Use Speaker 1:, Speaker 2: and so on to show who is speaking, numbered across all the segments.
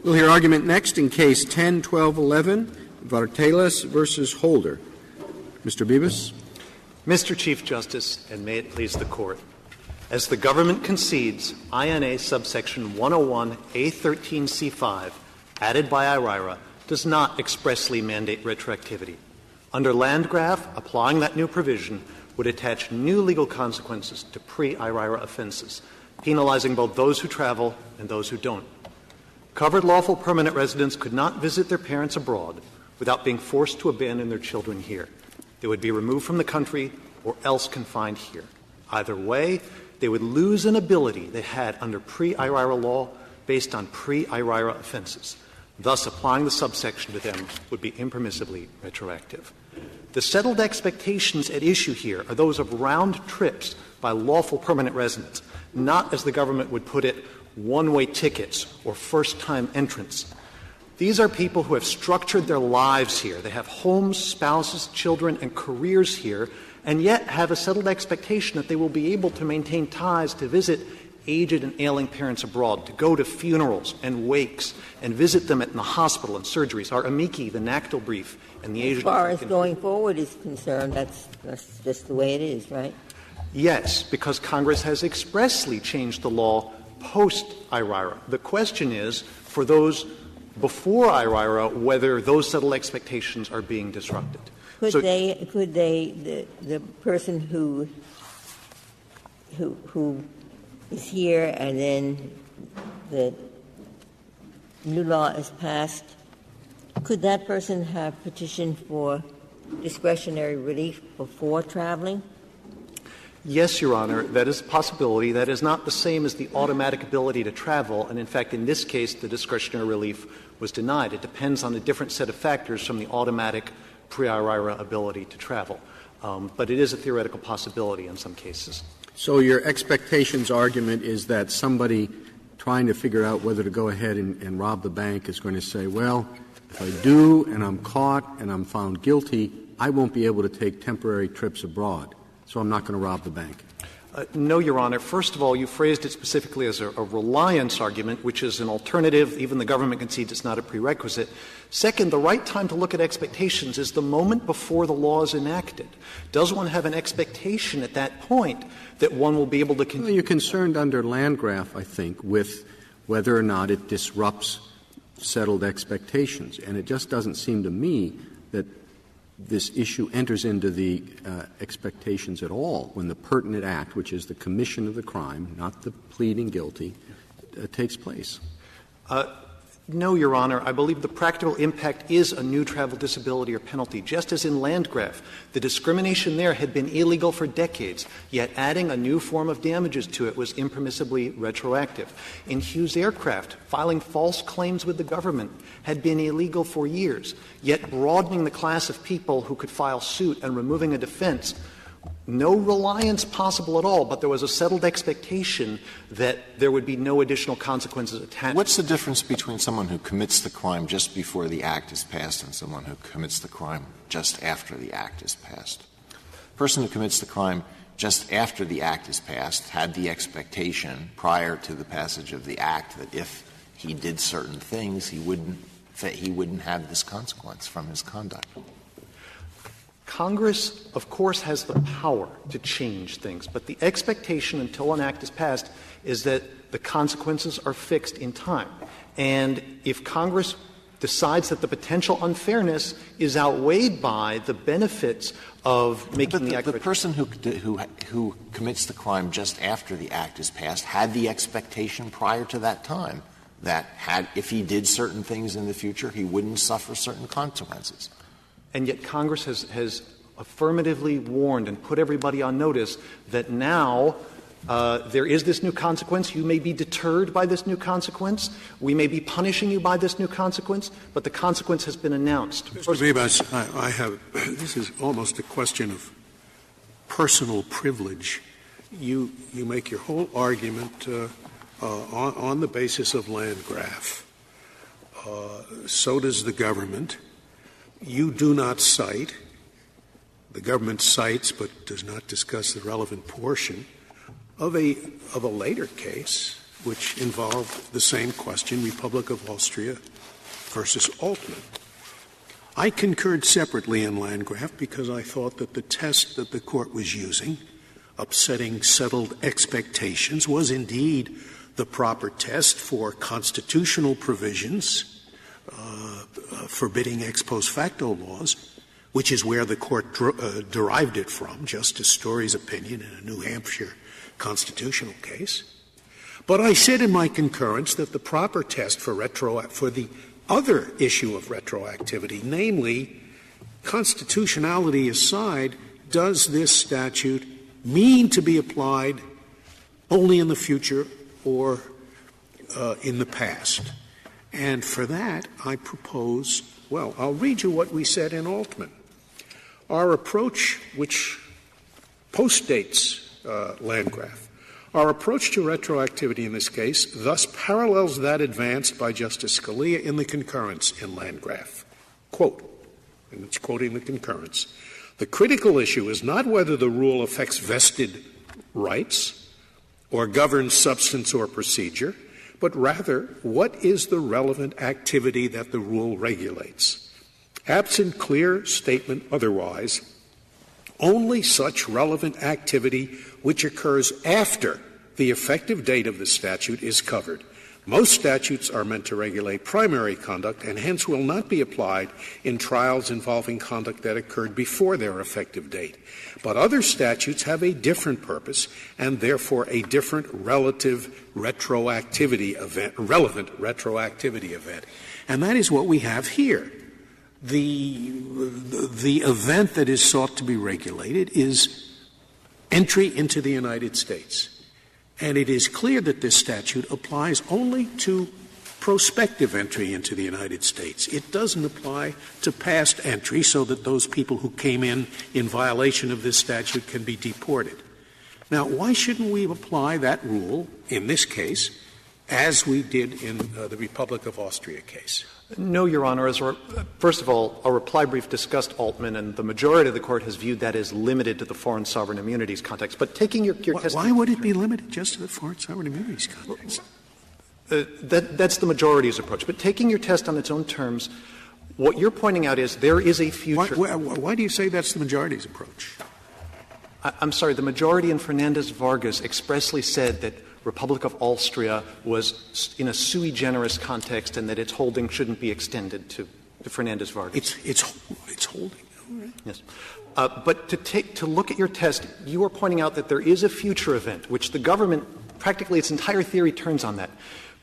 Speaker 1: We'll hear argument next in Case 10-1211, Vartelas versus Holder. Mr. Bibas.
Speaker 2: Mr. Chief Justice, and may it please the Court, as the government concedes, INA subsection 101A13C5, added by IRIRA, does not expressly mandate retroactivity. Under Landgraf, applying that new provision would attach new legal consequences to pre-IRIRA offenses, penalizing both those who travel and those who don't. Covered lawful permanent residents could not visit their parents abroad without being forced to abandon their children here. They would be removed from the country or else confined here. Either way, they would lose an ability they had under pre-IRIRA law based on pre-IRIRA offenses. Thus, applying the subsection to them would be impermissibly retroactive. The settled expectations at issue here are those of round trips by lawful permanent residents, not, as the government would put it, one-way tickets or first-time entrants. These are people who have structured their lives here. They have homes, spouses, children, and careers here, and yet have a settled expectation that they will be able to maintain ties to visit aged and ailing parents abroad, to go to funerals and wakes and visit them in the hospital and surgeries. Our amici, the NACTL brief, and the Asian.
Speaker 3: As far as going forward is concerned, that's just the way it is, right?
Speaker 2: Yes, because Congress has expressly changed the law post-IRIRA. The question is, for those before IRIRA, whether those settled expectations are being disrupted.
Speaker 3: Could the person who is here and then the new law is passed, could that person have petitioned for discretionary relief before traveling?
Speaker 2: Yes, Your Honor, that is a possibility. That is not the same as the automatic ability to travel, and in fact, in this case, the discretionary relief was denied. It depends on a different set of factors from the automatic pre-IRIRA ability to travel. But it is a theoretical possibility in some cases.
Speaker 1: So your expectations argument is that somebody trying to figure out whether to go ahead and rob the bank is going to say, well, if I do and I'm caught and I'm found guilty, I won't be able to take temporary trips abroad, so I'm not going to rob the bank.
Speaker 2: No, Your Honor. First of all, you phrased it specifically as a reliance argument, which is an alternative. Even the government concedes it's not a prerequisite. Second, the right time to look at expectations is the moment before the law is enacted. Does one have an expectation at that point that one will be able to continue?
Speaker 1: Well, you're concerned under Landgraf, I think, with whether or not it disrupts settled expectations. And it just doesn't seem to me that this issue enters into the expectations at all when the pertinent act, which is the commission of the crime, not the pleading guilty, takes place.
Speaker 2: No, Your Honor. I believe the practical impact is a new travel disability or penalty. Just as in Landgraf, the discrimination there had been illegal for decades, yet adding a new form of damages to it was impermissibly retroactive. In Hughes Aircraft, filing false claims with the government had been illegal for years, yet broadening the class of people who could file suit and removing a defense. No reliance possible at all, but there was a settled expectation that there would be no additional consequences attached.
Speaker 4: What's the difference between someone who commits the crime just before the act is passed and someone who commits the crime just after the act is passed? The person who commits the crime just after the act is passed had the expectation prior to the passage of the act that if he did certain things, he wouldn't have this consequence from his conduct.
Speaker 2: Congress, of course, has the power to change things, but the expectation until an act is passed is that the consequences are fixed in time. And if Congress decides that the potential unfairness is outweighed by the benefits of making the act.
Speaker 4: The person who commits the crime just after the act is passed had the expectation prior to that time that if he did certain things in the future, he wouldn't suffer certain consequences.
Speaker 2: And yet Congress has affirmatively warned and put everybody on notice that now there is this new consequence. You may be deterred by this new consequence. We may be punishing you by this new consequence, but the consequence has been announced.
Speaker 5: Mr. Bibas, this is almost a question of personal privilege. You make your whole argument on the basis of Landgraf. So does the government. You do not cite. The government cites but does not discuss the relevant portion of a later case which involved the same question, Republic of Austria versus Altman. I concurred separately in Landgraf because I thought that the test that the Court was using, upsetting settled expectations, was indeed the proper test for constitutional provisions forbidding ex post facto laws, which is where the Court derived it from, Justice Story's opinion in a New Hampshire constitutional case. But I said in my concurrence that the proper test for the other issue of retroactivity, namely, constitutionality aside, does this statute mean to be applied only in the future or in the past? And for that, I propose, well, I'll read you what we said in Altman. Our approach, which postdates Landgraf, our approach to retroactivity in this case thus parallels that advanced by Justice Scalia in the concurrence in Landgraf. Quote, and it's quoting the concurrence, "The critical issue is not whether the rule affects vested rights or governs substance or procedure, but rather what is the relevant activity that the rule regulates. Absent clear statement otherwise, only such relevant activity which occurs after the effective date of the statute is covered. Most statutes are meant to regulate primary conduct and hence will not be applied in trials involving conduct that occurred before their effective date. But other statutes have a different purpose and therefore a different relevant retroactivity event. And that is what we have here. The event that is sought to be regulated is entry into the United States. And it is clear that this statute applies only to prospective entry into the United States. It doesn't apply to past entry so that those people who came in violation of this statute can be deported. Now, why shouldn't we apply that rule in this case as we did in the Republic of Austria case?
Speaker 2: No, Your Honor. First of all, our reply brief discussed Altman, and the majority of the Court has viewed that as limited to the foreign sovereign immunities context. But taking your testimony —
Speaker 5: Why would it be limited just to the foreign sovereign immunities context?
Speaker 2: That's the majority's approach. But taking your test on its own terms, what you're pointing out is there is a future —
Speaker 5: Why do you say that's the majority's approach?
Speaker 2: I'm sorry. The majority in Fernandez-Vargas expressly said that Republic of Austria was in a sui generis context and that its holding shouldn't be extended to Fernandez-Vargas.
Speaker 5: It's holding. All right.
Speaker 2: Yes. But to look at your test, you are pointing out that there is a future event, which the government, practically its entire theory turns on that.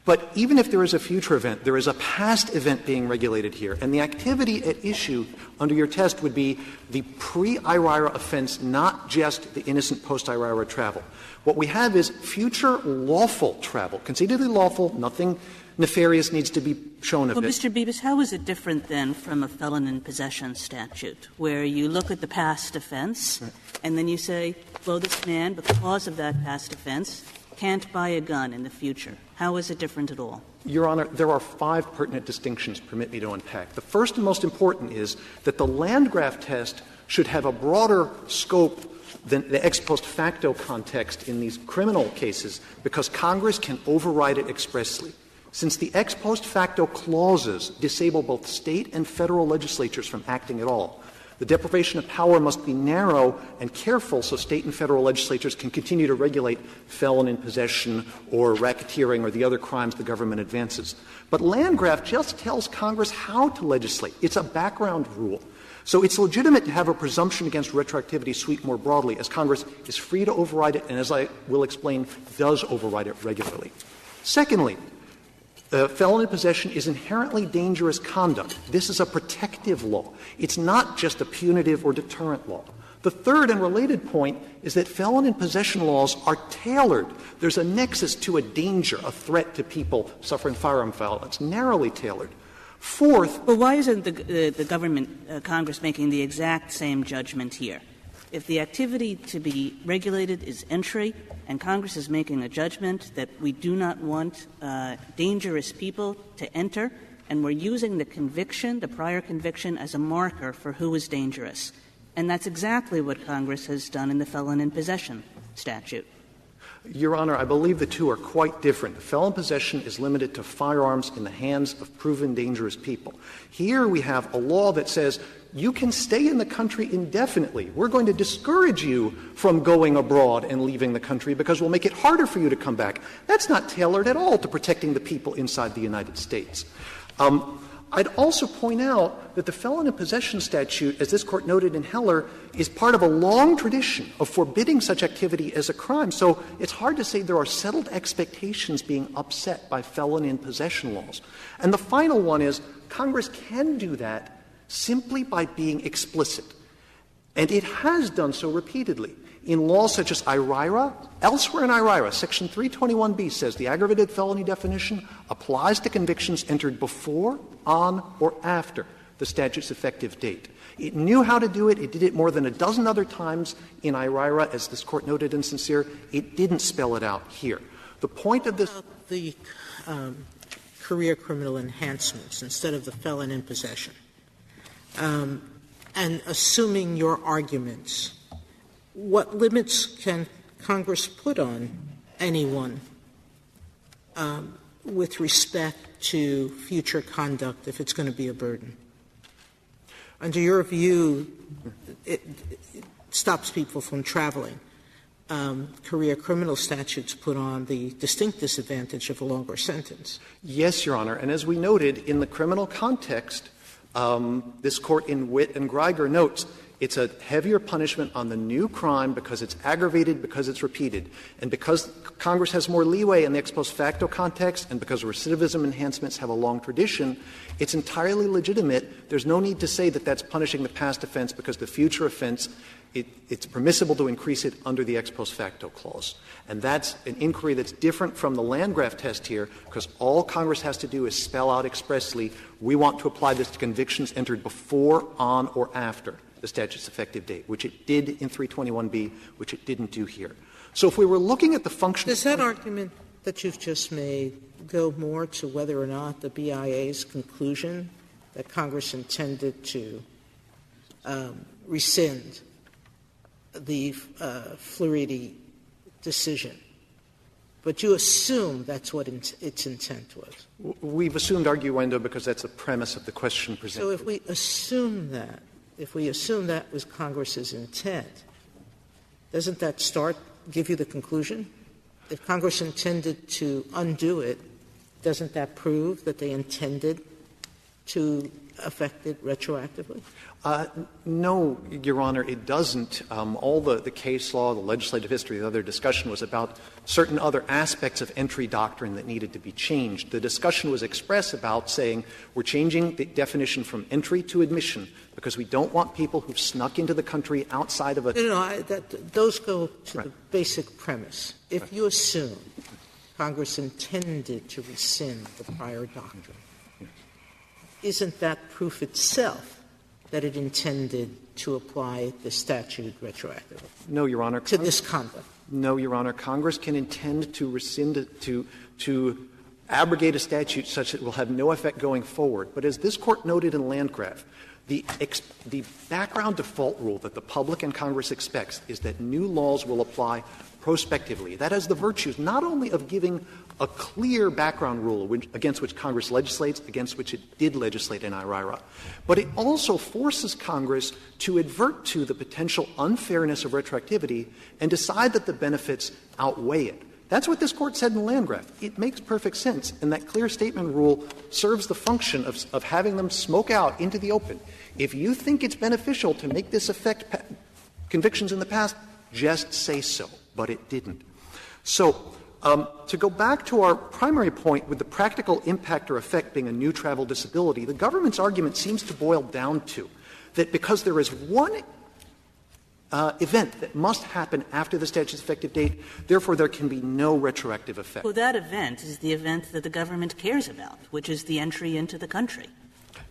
Speaker 2: But even if there is a future event, there is a past event being regulated here. And the activity at issue under your test would be the pre-IRIRA offense, not just the innocent post-IRIRA travel. What we have is future lawful travel, concededly lawful, nothing nefarious needs to be shown of it.
Speaker 6: Well, Mr. Bevis, how is it different then from a felon in possession statute, where you look at the past offense and then you say, well, this man, because of that past offense, can't buy a gun in the future? How is it different at all?
Speaker 2: Your Honor, there are 5 pertinent distinctions, permit me to unpack. The first and most important is that the Landgraf test should have a broader scope than the ex post facto context in these criminal cases, because Congress can override it expressly. Since the ex post facto clauses disable both state and federal legislatures from acting at all, the deprivation of power must be narrow and careful so state and federal legislatures can continue to regulate felon in possession or racketeering or the other crimes the government advances. But Landgraf just tells Congress how to legislate. It's a background rule. So it's legitimate to have a presumption against retroactivity sweep more broadly, as Congress is free to override it and, as I will explain, does override it regularly. Secondly, felon in possession is inherently dangerous conduct. This is a protective law. It's not just a punitive or deterrent law. The third and related point is that felon in possession laws are tailored. There's a nexus to a danger, a threat to people suffering firearm violence, narrowly tailored. Fourth —
Speaker 6: Well, why isn't the government, Congress, making the exact same judgment here? If the activity to be regulated is entry, and Congress is making a judgment that we do not want dangerous people to enter, and we're using the conviction, the prior conviction, as a marker for who is dangerous. And that's exactly what Congress has done in the felon in possession statute.
Speaker 2: Your Honor, I believe the two are quite different. The felon possession is limited to firearms in the hands of proven dangerous people. Here we have a law that says you can stay in the country indefinitely. We're going to discourage you from going abroad and leaving the country because we'll make it harder for you to come back. That's not tailored at all to protecting the people inside the United States. I'd also point out that the felon in possession statute, as this Court noted in Heller, is part of a long tradition of forbidding such activity as a crime. So it's hard to say there are settled expectations being upset by felon in possession laws. And the final one is Congress can do that simply by being explicit. And it has done so repeatedly. In laws such as IRIRA, elsewhere in IRIRA, Section 321B says the aggravated felony definition applies to convictions entered before, on, or after the statute's effective date. It knew how to do it. It did it more than a dozen other times in IRIRA, as this Court noted in Sincere. It didn't spell it out here. The point of this —
Speaker 7: the career criminal enhancements instead of the felon in possession. And assuming your arguments, what limits can Congress put on anyone with respect to future conduct if it's going to be a burden? Under your view, it stops people from traveling. Career criminal statutes put on the distinct disadvantage of a longer sentence.
Speaker 2: Yes, Your Honor. And as we noted, in the criminal context, this Court in Witt and Greiger notes it's a heavier punishment on the new crime because it's aggravated, because it's repeated. And because Congress has more leeway in the ex post facto context and because recidivism enhancements have a long tradition, it's entirely legitimate. There's no need to say that that's punishing the past offense because the future offense, it's permissible to increase it under the ex post facto clause. And that's an inquiry that's different from the Landgraf test here because all Congress has to do is spell out expressly, we want to apply this to convictions entered before, on, or after the statute's effective date, which it did in 321B, which it didn't do here. So if we were looking at the function —
Speaker 7: Does that argument that you've just made go more to whether or not the BIA's conclusion that Congress intended to rescind the Floridi decision? But you assume that's what its intent was.
Speaker 2: We've assumed arguendo because that's the premise of the question presented.
Speaker 7: So if we assume that was Congress's intent, doesn't that give you the conclusion? If Congress intended to undo it, doesn't that prove that they intended to affect it retroactively?
Speaker 2: No, Your Honor, it doesn't. All the case law, the legislative history, the other discussion was about certain other aspects of entry doctrine that needed to be changed. The discussion was expressed about saying we're changing the definition from entry to admission because we don't want people who've snuck into the country outside of a —
Speaker 7: those go to the basic premise. If you assume Congress intended to rescind the prior doctrine, isn't that proof itself that it intended to apply the statute retroactively?
Speaker 2: No, Your Honor.
Speaker 7: To this conduct?
Speaker 2: No, Your Honor. Congress can intend to rescind to abrogate a statute such that it will have no effect going forward. But as this Court noted in Landgraf, the background default rule that the public and Congress expects is that new laws will apply prospectively. That has the virtues not only of giving a clear background rule against which Congress legislates, against which it did legislate in IRIRA, but it also forces Congress to advert to the potential unfairness of retroactivity and decide that the benefits outweigh it. That's what this Court said in Landgraf. It makes perfect sense, and that clear statement rule serves the function of having them smoke out into the open. If you think it's beneficial to make this affect convictions in the past, just say so, but it didn't. So, to go back to our primary point with the practical impact or effect being a new travel disability, the government's argument seems to boil down to that because there is one event that must happen after the statute's effective date, therefore there can be no retroactive effect.
Speaker 6: Well, that event is the event that the government cares about, which is the entry into the country.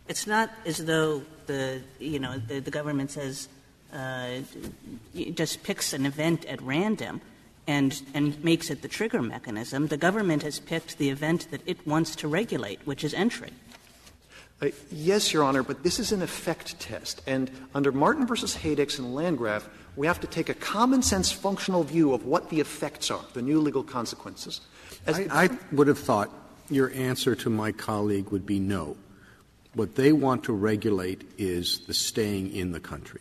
Speaker 6: It's not as though the government says just picks an event at random and makes it the trigger mechanism. The government has picked the event that it wants to regulate, which is entry.
Speaker 2: Yes, Your Honor, but this is an effect test. And under Martin v. Haydix and Landgraf, We have to take a common-sense functional view of what the effects are, the new legal consequences.
Speaker 1: I would have thought your answer to my colleague would be no. What they want to regulate is the staying in the country.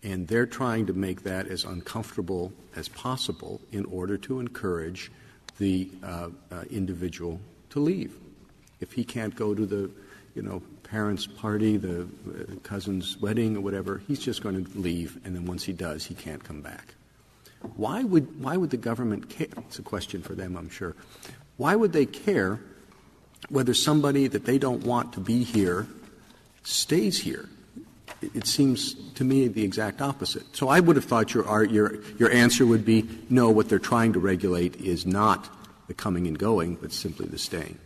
Speaker 1: And they're trying to make that as uncomfortable as possible in order to encourage the individual to leave. If he can't go to the, parents' party, the cousin's wedding or whatever, he's just going to leave, and then once he does, he can't come back. Why would the government care? It's a question for them, I'm sure. Why would they care whether somebody that they don't want to be here stays here? It seems to me the exact opposite. So I would have thought your answer would be no, what they're trying to regulate is not the coming and going, but simply the staying.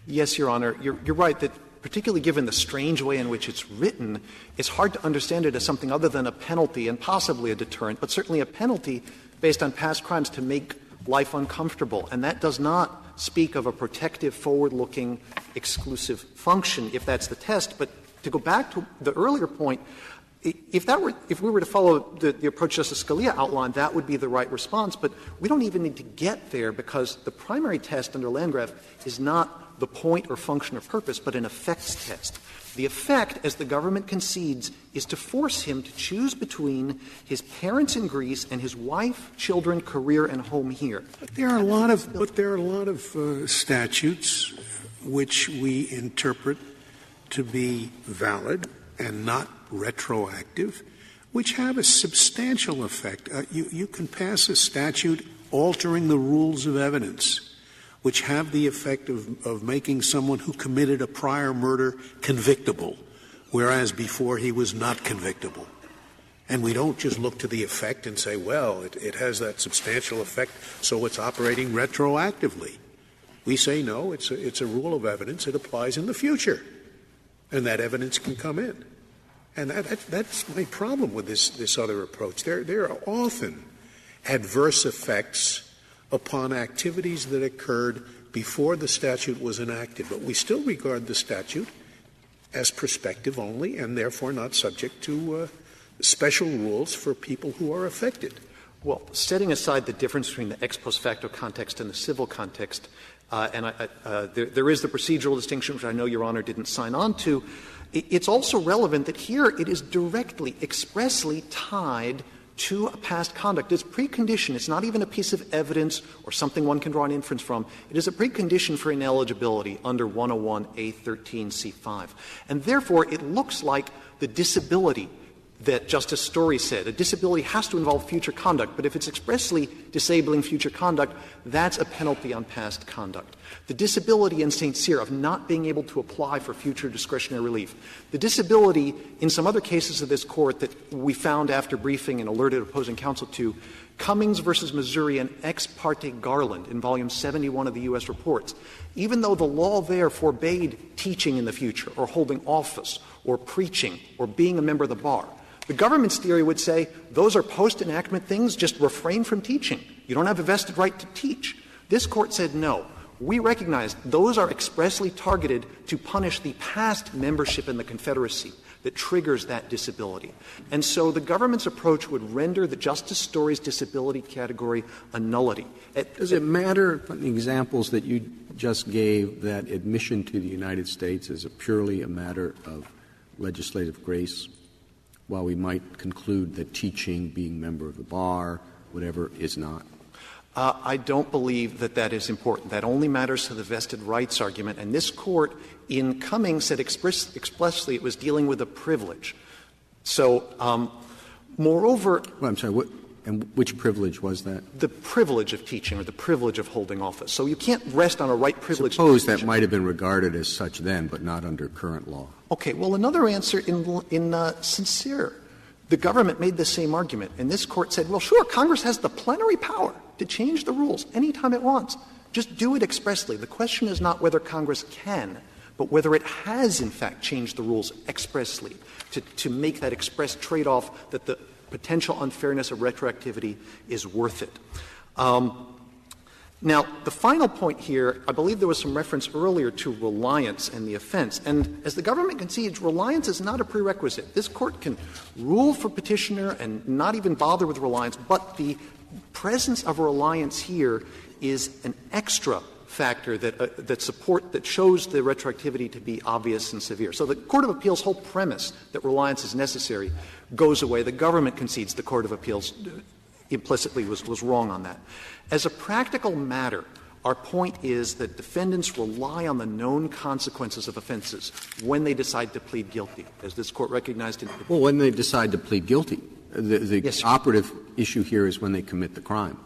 Speaker 2: Yes, Your Honor. You're right that particularly given the strange way in which it's written, it's hard to understand it as something other than a penalty and possibly a deterrent, but certainly a penalty based on past crimes to make life uncomfortable. And that does not speak of a protective, forward-looking, exclusive function, if that's the test. But to go back to the earlier point, if we were to follow the approach Justice Scalia outlined, that would be the right response. But we don't even need to get there because the primary test under Landgraf is not the point or function or purpose, but an effects test. The effect, as the government concedes, is to force him to choose between his parents in Greece and his wife, children, career, and home here.
Speaker 5: But there are a lot of statutes which we interpret to be valid and not retroactive, which have a substantial effect. You can pass a statute altering the rules of evidence, which have the effect of making someone who committed a prior murder convictable, whereas before he was not convictable. And we don't just look to the effect and say, well, it has that substantial effect, so it's operating retroactively. We say, no, it's a rule of evidence. It applies in the future, and that evidence can come in. And that's my problem with this other approach. There are often adverse effects upon activities that occurred before the statute was enacted, but we still regard the statute as prospective only and therefore not subject to special rules for people who are affected.
Speaker 2: Well, setting aside the difference between the ex post facto context and the civil context, there is the procedural distinction, which I know Your Honor didn't sign on to. It's also relevant that here it is directly, expressly tied to a past conduct. It's precondition. It's not even a piece of evidence or something one can draw an inference from. It is a precondition for ineligibility under 101A13C5. And therefore, it looks like the disability that Justice Story said. A disability has to involve future conduct, but if it's expressly disabling future conduct, that's a penalty on past conduct. The disability in St. Cyr of not being able to apply for future discretionary relief. The disability in some other cases of this Court that we found after briefing and alerted opposing counsel to, Cummings versus Missouri and Ex parte Garland in Volume 71 of the U.S. Reports. Even though the law there forbade teaching in the future or holding office or preaching or being a member of the bar, the government's theory would say those are post-enactment things, just refrain from teaching. You don't have a vested right to teach. This Court said no. We recognize those are expressly targeted to punish the past membership in the Confederacy that triggers that disability. And so the government's approach would render the Justice Story's disability category a nullity.
Speaker 1: Does it matter, from the examples that you just gave, that admission to the United States is purely a matter of legislative grace, while we might conclude that teaching, being a member of the bar, whatever, is not?
Speaker 2: I don't believe that that is important. That only matters to the vested rights argument. And this Court in Cummings said expressly it was dealing with a privilege. So, moreover —
Speaker 1: Well, I'm sorry, which privilege was that?
Speaker 2: The privilege of teaching or the privilege of holding office. So you can't rest on a right privilege.
Speaker 1: Suppose that might have been regarded as such then, but not under current law.
Speaker 2: Okay. Well, another answer in Sincere. The government made the same argument, and this Court said, well, sure, Congress has the plenary power to change the rules anytime it wants. Just do it expressly. The question is not whether Congress can, but whether it has, in fact, changed the rules expressly to make that express trade-off that the potential unfairness of retroactivity is worth it. Now, the final point here, I believe there was some reference earlier to reliance and the offense. And as the government concedes, reliance is not a prerequisite. This Court can rule for petitioner and not even bother with reliance, but the presence of reliance here is an extra factor that shows the retroactivity to be obvious and severe. So the Court of Appeals' whole premise that reliance is necessary goes away. The government concedes the Court of Appeals implicitly was wrong on that. As a practical matter, our point is that defendants rely on the known consequences of offenses when they decide to plead guilty, as this Court recognized in the
Speaker 1: Well, when they decide to plead guilty. The
Speaker 2: Yes,
Speaker 1: operative issue here is when they commit the crime.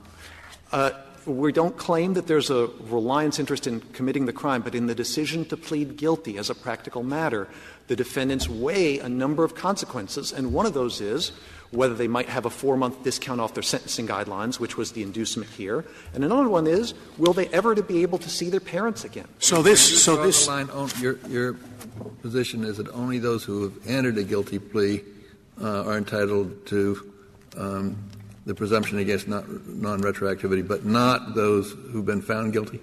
Speaker 2: We don't claim that there's a reliance interest in committing the crime, but in the decision to plead guilty as a practical matter, the defendants weigh a number of consequences, and one of those is whether they might have a 4-month discount off their sentencing guidelines, which was the inducement here, and another one is, will they ever to be able to see their parents again?
Speaker 8: Your position is that only those who have entered a guilty plea are entitled to the presumption against non-retroactivity, but not those who've been found guilty?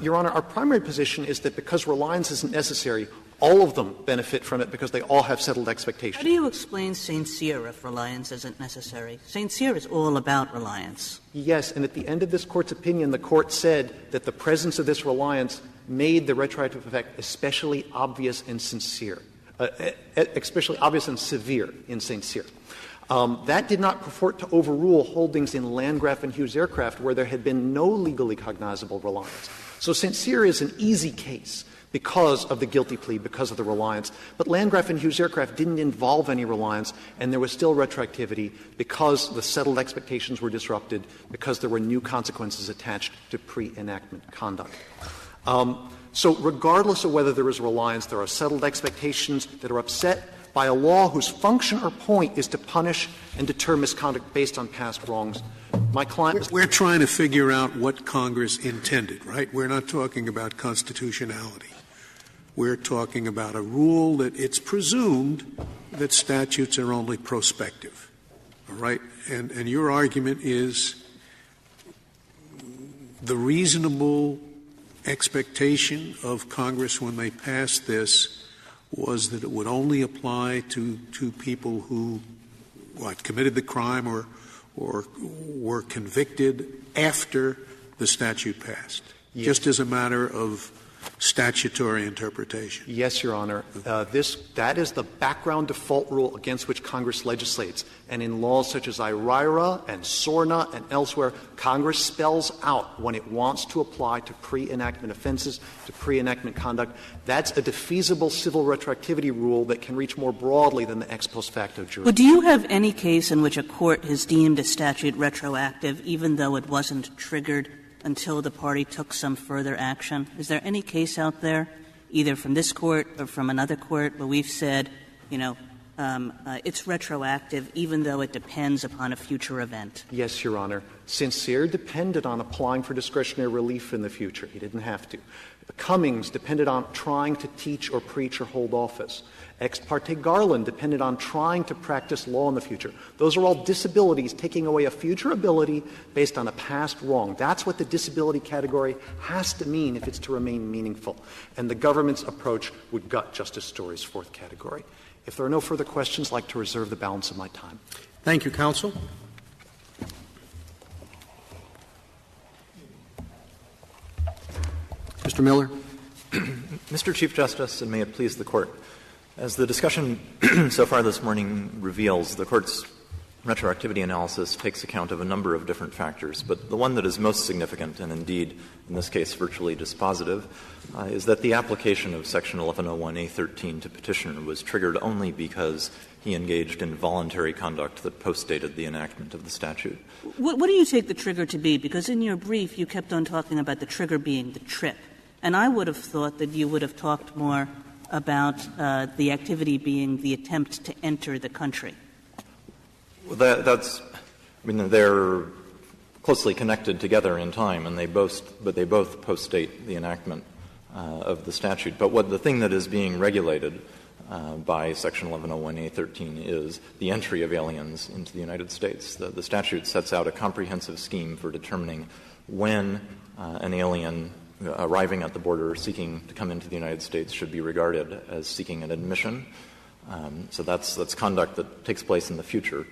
Speaker 2: Your Honor, our primary position is that because reliance isn't necessary, all of them benefit from it because they all have settled expectations.
Speaker 6: How do you explain St. Cyr if reliance isn't necessary? St. Cyr is all about reliance.
Speaker 2: Yes, and at the end of this Court's opinion, the Court said that the presence of this reliance made the retroactive effect especially obvious and sincere, especially obvious and severe in St. Cyr. That did not purport to overrule holdings in Landgraf and Hughes Aircraft where there had been no legally cognizable reliance. So St. Cyr is an easy case because of the guilty plea, because of the reliance. But Landgraf and Hughes Aircraft didn't involve any reliance, and there was still retroactivity because the settled expectations were disrupted, because there were new consequences attached to pre-enactment conduct. So regardless of whether there is reliance, there are settled expectations that are upset by a law whose function or point is to punish and deter misconduct based on past wrongs. My client
Speaker 5: We're trying to figure out what Congress intended, right? We're not talking about constitutionality. We're talking about a rule that it's presumed that statutes are only prospective, all right? And your argument is the reasonable expectation of Congress when they passed this was that it would only apply to people who, committed the crime or were convicted after the statute passed, yes, just as a matter of statutory interpretation.
Speaker 2: Yes, Your Honor. That is the background default rule against which Congress legislates. And in laws such as IRIRA and SORNA and elsewhere, Congress spells out when it wants to apply to pre-enactment offenses, to pre-enactment conduct. That's a defeasible civil retroactivity rule that can reach more broadly than the ex post facto jurisdiction.
Speaker 6: Well, do you have any case in which a court has deemed a statute retroactive even though it wasn't triggered until the party took some further action? Is there any case out there, either from this Court or from another court, where we've said, it's retroactive even though it depends upon a future event?
Speaker 2: Yes, Your Honor. Sincere depended on applying for discretionary relief in the future. He didn't have to. Cummings depended on trying to teach or preach or hold office. Ex parte Garland depended on trying to practice law in the future. Those are all disabilities taking away a future ability based on a past wrong. That's what the disability category has to mean if it's to remain meaningful. And the government's approach would gut Justice Story's fourth category. If there are no further questions, I'd like to reserve the balance of my time.
Speaker 1: Thank you, counsel. Mr. Miller.
Speaker 9: Mr. Chief Justice, and may it please the Court, as the discussion so far this morning reveals, the Court's retroactivity analysis takes account of a number of different factors, but the one that is most significant, and indeed in this case virtually dispositive, is that the application of Section 1101A13 to petitioner was triggered only because he engaged in voluntary conduct that postdated the enactment of the statute.
Speaker 6: What do you take the trigger to be? Because in your brief you kept on talking about the trigger being the trip. And I would have thought that you would have talked more about the activity being the attempt to enter the country.
Speaker 9: Well, they're closely connected together in time, and they both postdate the enactment of the statute. But the thing that is being regulated by Section 1101A13 is the entry of aliens into the United States. The statute sets out a comprehensive scheme for determining when an alien arriving at the border seeking to come into the United States should be regarded as seeking an admission. So that's conduct that takes place in the future.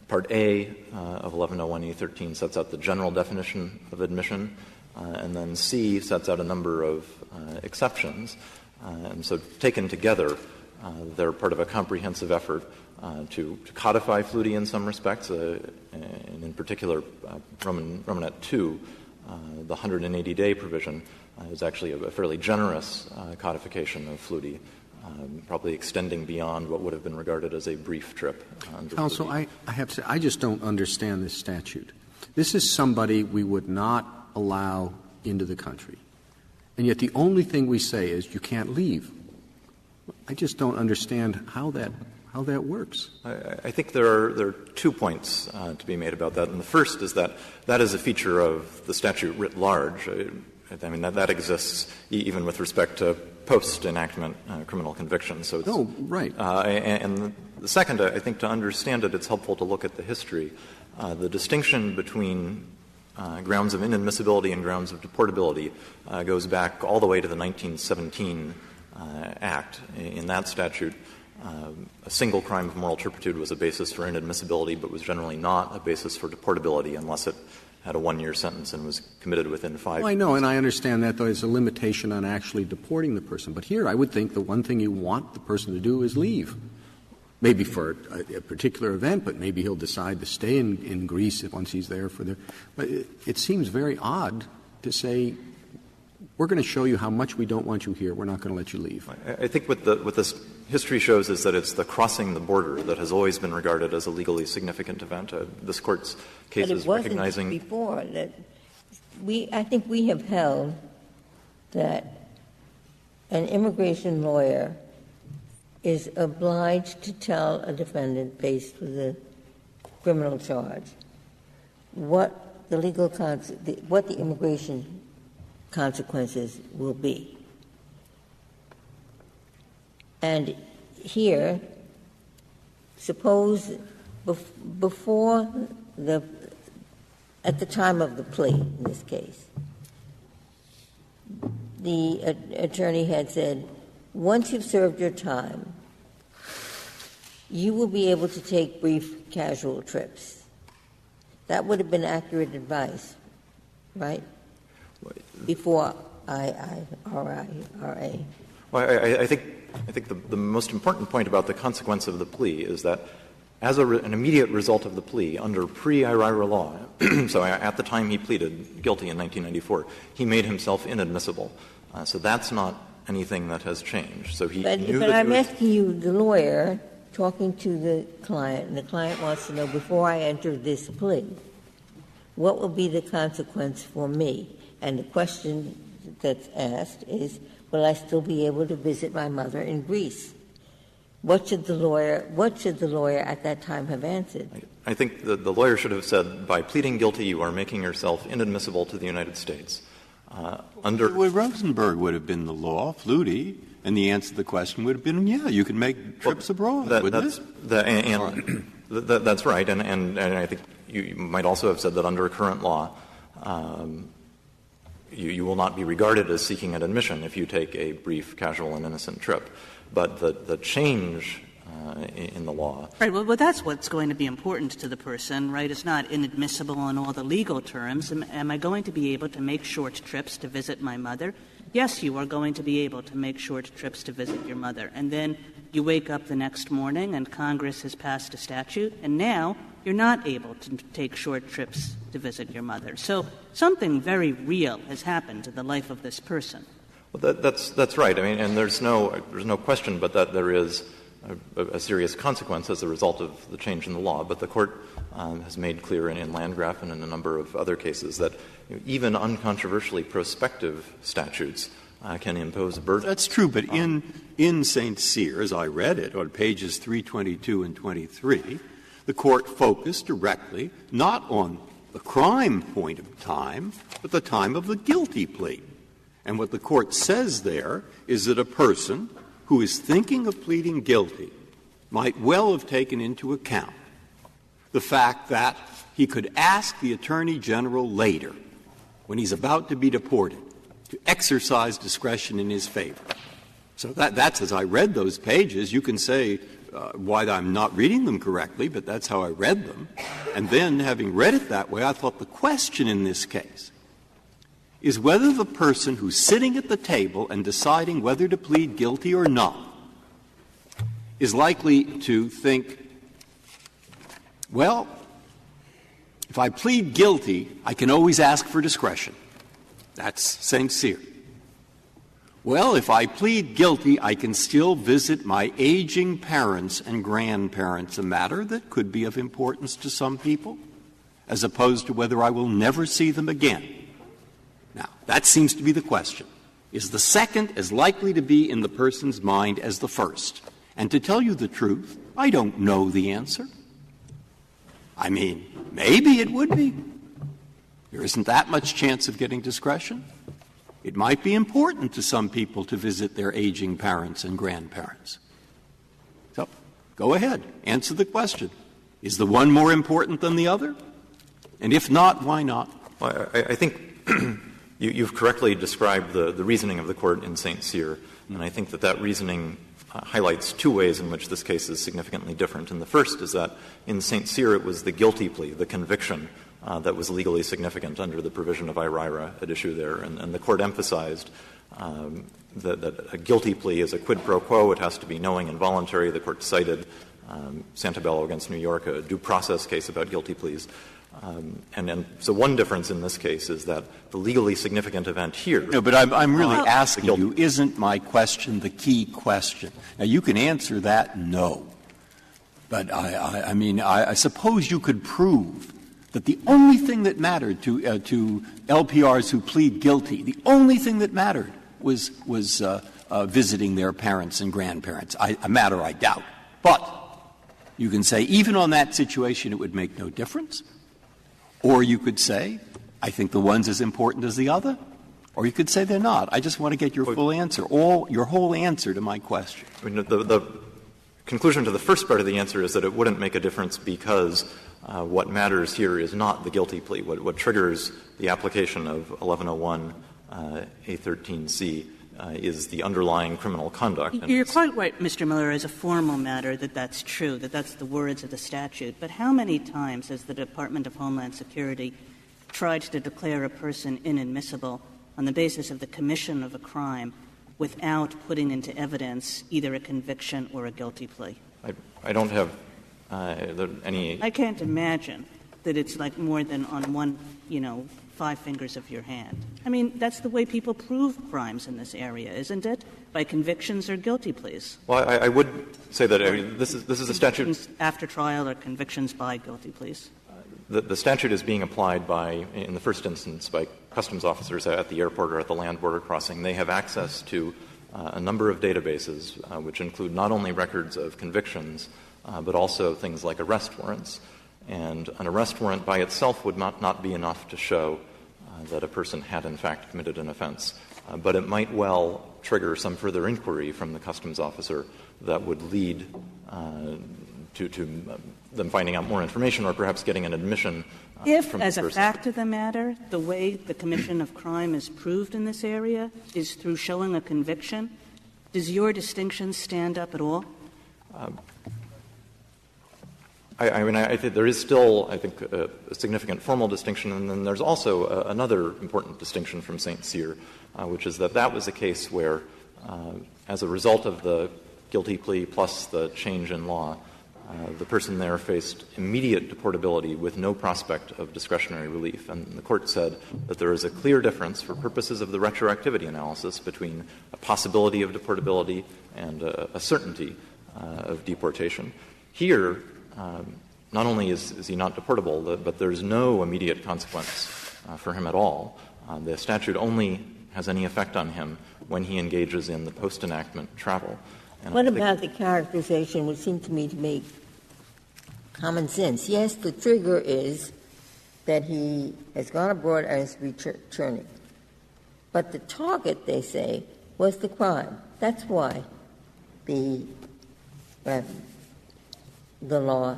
Speaker 9: Part A of 1101E13 sets out the general definition of admission, and then C sets out a number of exceptions. And so taken together, they're part of a comprehensive effort to codify fluity in some respects, and in particular, Romanet 2, the 180-day provision, is actually a fairly generous codification of fluity, probably extending beyond what would have been regarded as a brief trip.
Speaker 1: Counsel, I have to say, I just don't understand this statute. This is somebody we would not allow into the country, and yet the only thing we say is you can't leave. I just don't understand how that works.
Speaker 9: I think there are 2 points to be made about that. And the first is that is a feature of the statute writ large. I mean, that exists even with respect to post-enactment criminal convictions. So it's,
Speaker 1: right.
Speaker 9: And the second, I think to understand it, it's helpful to look at the history. The distinction between grounds of inadmissibility and grounds of deportability goes back all the way to the 1917 Act. In that statute, a single crime of moral turpitude was a basis for inadmissibility, but was generally not a basis for deportability unless it had a 1-year sentence and was committed within 5 years.
Speaker 1: Well, I know, and I understand that, though, there's a limitation on actually deporting the person. But here I would think the one thing you want the person to do is leave. Maybe for a particular event, but maybe he'll decide to stay in Greece once he's there for the — but it seems very odd to say, we're going to show you how much we don't want you here. We're not going to let you leave.
Speaker 9: I think what this history shows is that it's the crossing the border that has always been regarded as a legally significant event. This Court's cases recognizing —
Speaker 3: But it wasn't before. I think we have held that an immigration lawyer is obliged to tell a defendant faced with a criminal charge what the legal what the immigration consequences will be. And here, suppose before at the time of the plea, in this case, the attorney had said, once you've served your time, you will be able to take brief casual trips. That would have been accurate advice, right? Before IIRA.
Speaker 9: Well, I think the most important point about the consequence of the plea is that as an immediate result of the plea under pre-IIRA law, so at the time he pleaded guilty in 1994, he made himself inadmissible. So that's not anything that has changed. So he knew
Speaker 3: but I'm asking you, the lawyer, talking to the client, and the client wants to know, before I enter this plea, what will be the consequence for me? And the question that's asked is, will I still be able to visit my mother in Greece? What should the lawyer at that time have answered?
Speaker 9: I think the lawyer should have said, by pleading guilty, you are making yourself inadmissible to the United States.
Speaker 10: Rosenberg would have been the law, Flutie, and the answer to the question would have been, yeah, you can make trips abroad, wouldn't it?
Speaker 9: That's right. And I think you might also have said that under current law, you will not be regarded as seeking an admission if you take a brief, casual, and innocent trip. But the change in the law.
Speaker 6: Right. Well, that's what's going to be important to the person, right? It's not inadmissible on all the legal terms. Am I going to be able to make short trips to visit my mother? Yes, you are going to be able to make short trips to visit your mother. And then you wake up the next morning and Congress has passed a statute, and now you're not able to take short trips to visit your mother. So something very real has happened to the life of this person.
Speaker 9: Well, that's right. I mean, and there's no question but that there is a serious consequence as a result of the change in the law. But the Court has made clear in Landgraf and in a number of other cases that even uncontroversially prospective statutes can impose a burden.
Speaker 10: That's true, but in St. Cyr, as I read it, on pages 322 and 23, the Court focused directly not on the crime point of time, but the time of the guilty plea. And what the Court says there is that a person who is thinking of pleading guilty might well have taken into account the fact that he could ask the Attorney General later when he's about to be deported, to exercise discretion in his favor. So that's as I read those pages. You can say why I'm not reading them correctly, but that's how I read them. And then, having read it that way, I thought the question in this case is whether the person who's sitting at the table and deciding whether to plead guilty or not is likely to think, well, if I plead guilty, I can always ask for discretion. That's St. Cyr. Well, if I plead guilty, I can still visit my aging parents and grandparents, a matter that could be of importance to some people, as opposed to whether I will never see them again. Now, that seems to be the question. Is the second as likely to be in the person's mind as the first? And to tell you the truth, I don't know the answer. I mean, maybe it would be. There isn't that much chance of getting discretion. It might be important to some people to visit their aging parents and grandparents. So, go ahead, answer the question. Is the one more important than the other? And if not, why not?
Speaker 9: Well, I think you've correctly described the reasoning of the Court in St. Cyr, and I think that reasoning highlights two ways in which this case is significantly different. And the first is that in St. Cyr it was the guilty plea, the conviction, that was legally significant under the provision of IRIRA at issue there. And the Court emphasized that a guilty plea is a quid pro quo. It has to be knowing and voluntary. The Court cited Santabello against New York, a due process case about guilty pleas. And so one difference in this case is that the legally significant event here.
Speaker 10: No, but I'm really asking you, isn't my question the key question? Now, you can answer that no. But I mean, I suppose you could prove that the only thing that mattered to LPRs who plead guilty, the only thing that mattered was visiting their parents and grandparents, a matter I doubt. But you can say even on that situation it would make no difference. Or you could say, I think the one's as important as the other. Or you could say they're not. I just want to get your full answer, your whole answer to my question.
Speaker 9: I mean, the conclusion to the first part of the answer is that it wouldn't make a difference because what matters here is not the guilty plea. What triggers the application of 1101 A13C is the underlying criminal conduct.
Speaker 6: You're quite right, Mr. Miller, as a formal matter that that's true, that that's the words of the statute. But how many times has the Department of Homeland Security tried to declare a person inadmissible on the basis of the commission of a crime without putting into evidence either a conviction or a guilty plea?
Speaker 9: I don't have any.
Speaker 6: I can't imagine that it's like more than on one, 5 fingers of your hand. I mean, that's the way people prove crimes in this area, isn't it? By convictions or guilty pleas.
Speaker 9: Well, I would say that this is a statute
Speaker 6: after trial or convictions by guilty pleas.
Speaker 9: The statute is being applied in the first instance, by customs officers at the airport or at the land border crossing. They have access to a number of databases, which include not only records of convictions, but also things like arrest warrants. And an arrest warrant by itself would not be enough to show that a person had in fact committed an offense. But it might well trigger some further inquiry from the customs officer that would lead to them finding out more information or perhaps getting an admission
Speaker 6: if, as a fact of the matter, the way the commission of crime is proved in this area is through showing a conviction, does your distinction stand up at all?
Speaker 9: I think there is still, a significant formal distinction, and then there's also another important distinction from St. Cyr, which is that was a case where, as a result of the guilty plea plus the change in law, the person there faced immediate deportability with no prospect of discretionary relief. And the Court said that there is a clear difference for purposes of the retroactivity analysis between a possibility of deportability and a certainty of deportation. Here, not only is he not deportable, but there's no immediate consequence for him at all. The statute only has any effect on him when he engages in the post-enactment travel. And
Speaker 3: what about the characterization which seemed to me to make common sense? Yes, the trigger is that he has gone abroad and is returning. But the target, they say, was the crime. That's why the law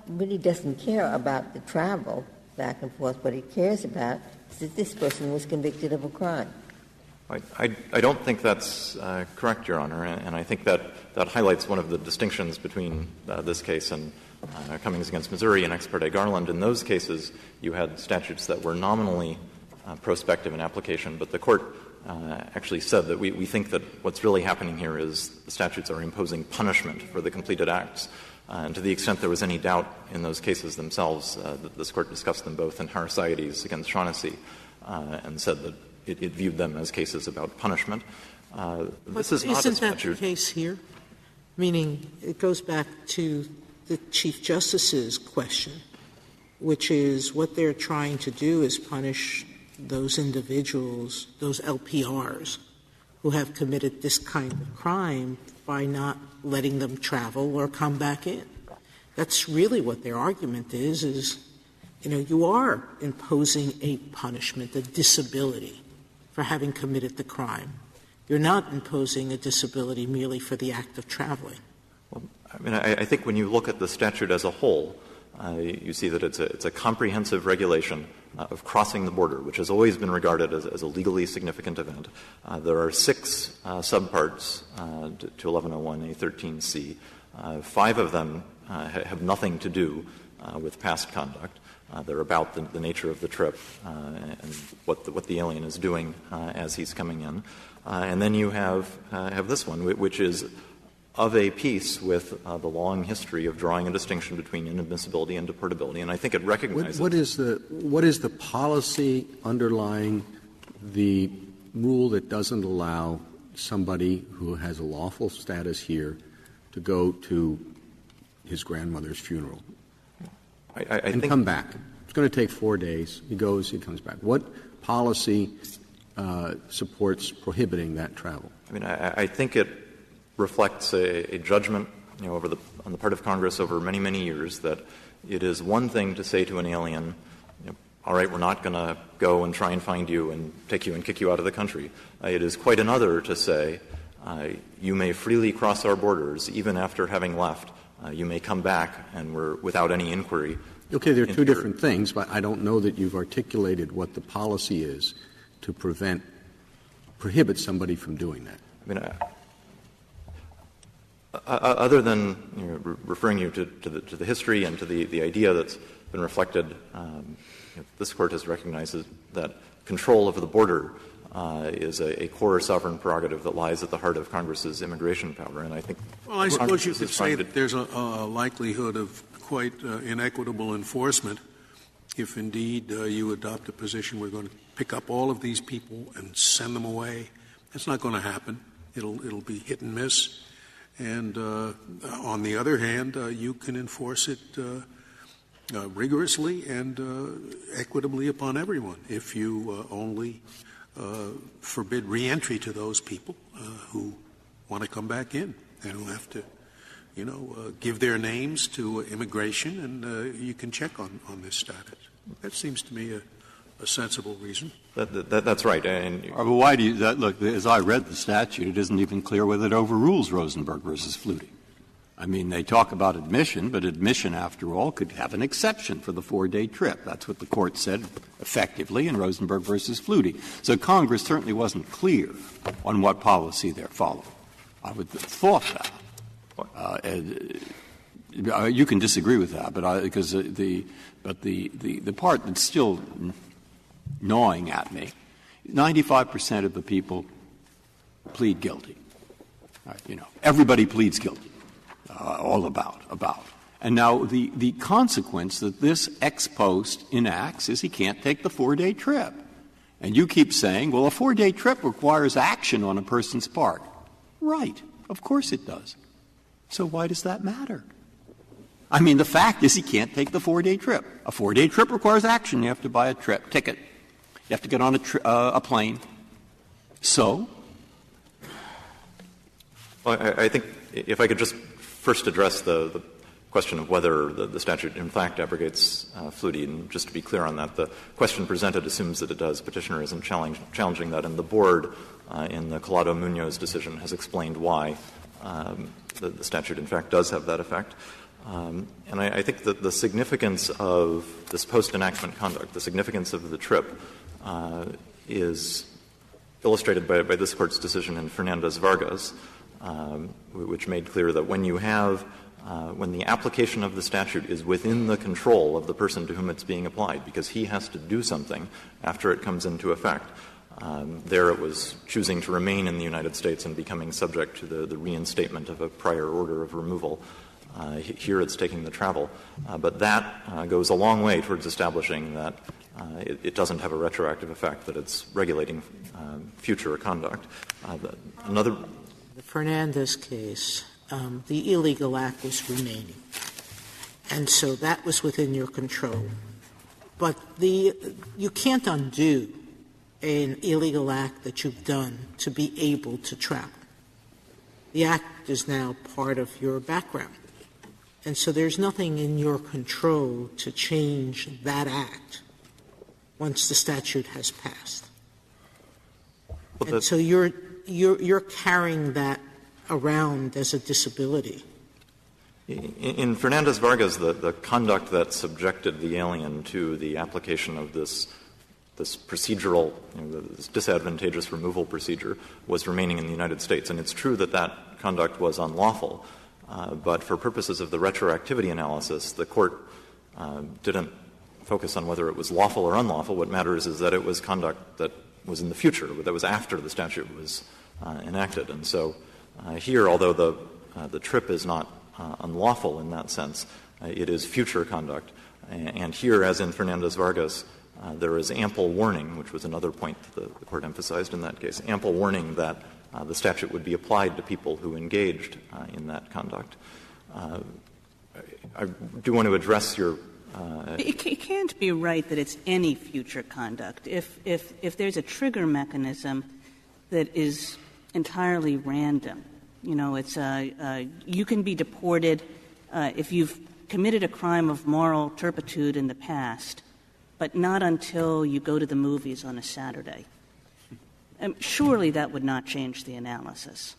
Speaker 3: really doesn't care about the travel. back and forth. What he cares about is that this person was convicted of a crime.
Speaker 9: I don't think that's correct, Your Honor, and I think that highlights one of the distinctions between this case and Cummings against Missouri and Ex parte Garland. In those cases, you had statutes that were nominally prospective in application, but the Court actually said that we think that what's really happening here is the statutes are imposing punishment for the completed acts. And to the extent there was any doubt in those cases themselves, this Court discussed them both in Harasides against Shaughnessy and said that it viewed them as cases about punishment. This is not a statute.
Speaker 7: Isn't that the case here? Meaning it goes back to the Chief Justice's question, which is what they're trying to do is punish those individuals, those LPRs, who have committed this kind of crime by not letting them travel or come back in. That's really what their argument is, you are imposing a punishment, a disability for having committed the crime. You're not imposing a disability merely for the act of traveling.
Speaker 9: Well, I think when you look at the statute as a whole, you see that it's a comprehensive regulation of crossing the border, which has always been regarded as a legally significant event. There are 6 subparts to 1101A13C. 5 of them have nothing to do with past conduct. They're about the nature of the trip and what the alien is doing as he's coming in. And then you have this one, which is of a piece with the long history of drawing a distinction between inadmissibility and deportability, and I think it recognizes
Speaker 1: what is the policy underlying the rule that doesn't allow somebody who has a lawful status here to go to his grandmother's funeral and come back? It's going to take 4 days. He goes, he comes back. What policy supports prohibiting that travel?
Speaker 9: I think it reflects a judgment, on the part of Congress over many, many years that it is one thing to say to an alien, all right, we're not going to go and try and find you and take you and kick you out of the country. It is quite another to say, you may freely cross our borders even after having left. You may come back and we're without any inquiry.
Speaker 1: Okay, there are 2 different things, but I don't know that you've articulated what the policy is to prohibit somebody from doing that.
Speaker 9: Other than referring you to the history and to the idea that's been reflected, this Court has recognized that control over the border is a core sovereign prerogative that lies at the heart of Congress's immigration power. And I think
Speaker 5: I suppose you could say that there's a likelihood of quite inequitable enforcement if indeed you adopt a position we're going to pick up all of these people and send them away. That's not going to happen. It'll be hit and miss. And on the other hand, you can enforce it rigorously and equitably upon everyone if you only forbid reentry to those people who want to come back in and who have to, give their names to immigration, and you can check on this status. That seems to me a sensible reason.
Speaker 9: That's right. And
Speaker 10: but why do you look? As I read the statute, it isn't even clear whether it overrules Rosenberg versus Flutie. They talk about admission, but admission, after all, could have an exception for the 4-day trip. That's what the Court said effectively in Rosenberg versus Flutie. So Congress certainly wasn't clear on what policy they're following. I would have thought that. You can disagree with that, because the part that's still gnawing at me, 95% of the people plead guilty. Everybody pleads guilty. All about. And now the consequence that this ex post enacts is he can't take the 4-day trip. And you keep saying, well, a 4-day trip requires action on a person's part. Right. Of course it does. So why does that matter? The fact is he can't take the 4-day trip. A 4-day trip requires action. You have to buy a ticket. You have to get on a plane. So?
Speaker 9: Well, I think if I could just first address the question of whether the statute in fact abrogates Flutie, and just to be clear on that, the question presented assumes that it does. Petitioner isn't challenging that, and the Board in the Collado-Munoz decision has explained why the statute in fact does have that effect. And I think that the significance of this post-enactment conduct, the significance of the trip, is illustrated by this Court's decision in Fernandez-Vargas, which made clear that when you have when the application of the statute is within the control of the person to whom it's being applied, because he has to do something after it comes into effect. There it was choosing to remain in the United States and becoming subject to the reinstatement of a prior order of removal. Here it's taking the travel. But that goes a long way towards establishing that it doesn't have a retroactive effect, that it's regulating future conduct.
Speaker 7: The Fernandez case, the illegal act was remaining. And so that was within your control. But you can't undo an illegal act that you've done to be able to travel. The act is now part of your background. And so there's nothing in your control to change that act once the statute has passed. And so you're carrying that around as a disability.
Speaker 9: In Fernandez-Vargas, the conduct that subjected the alien to the application of this procedural, this disadvantageous removal procedure was remaining in the United States. And it's true that conduct was unlawful. But for purposes of the retroactivity analysis, the Court didn't focus on whether it was lawful or unlawful. What matters is that it was conduct that was in the future, that was after the statute was enacted. And so here, although the trip is not unlawful in that sense, it is future conduct. And here, as in Fernandez-Vargas, there is ample warning, which was another point that the Court emphasized in that case, ample warning that the statute would be applied to people who engaged in that conduct. I do want to address your
Speaker 6: It can't be right that it's any future conduct. If there's a trigger mechanism that is entirely random, it's you can be deported if you've committed a crime of moral turpitude in the past, but not until you go to the movies on a Saturday. Surely that would not change the analysis.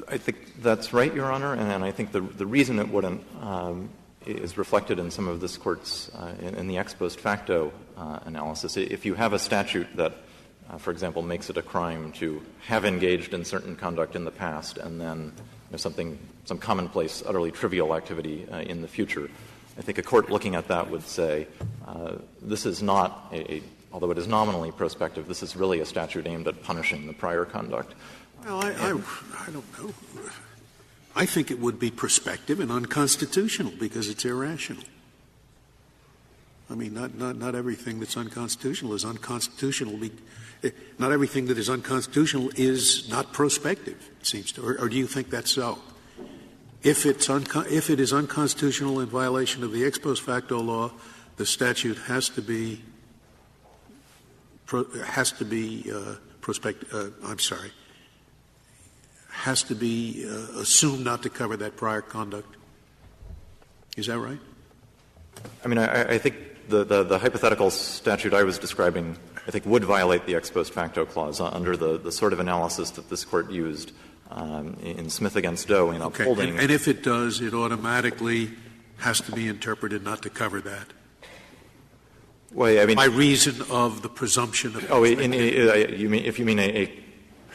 Speaker 9: I think that's right, Your Honor, and I think the reason it wouldn't is reflected in some of this Court's in the ex post facto analysis. If you have a statute that, for example, makes it a crime to have engaged in certain conduct in the past and then some commonplace, utterly trivial activity in the future, I think a court looking at that would say this is not although it is nominally prospective, this is really a statute aimed at punishing the prior conduct.
Speaker 5: Well, I don't know. I think it would be prospective and unconstitutional because it's irrational. I mean, not everything that's unconstitutional is unconstitutional. Not everything that is unconstitutional is not prospective, it seems to. Or do you think that's so? If it is unconstitutional in violation of the ex post facto law, the statute has to be assumed not to cover that prior conduct. Is that right?
Speaker 9: I mean, I think the hypothetical statute I was describing, I think, would violate the ex post facto clause under the sort of analysis that this Court used in Smith against Doe in upholding.
Speaker 5: And if it does, it automatically has to be interpreted not to cover that.
Speaker 9: Well, I mean,
Speaker 5: by reason of the presumption of.
Speaker 9: If you mean a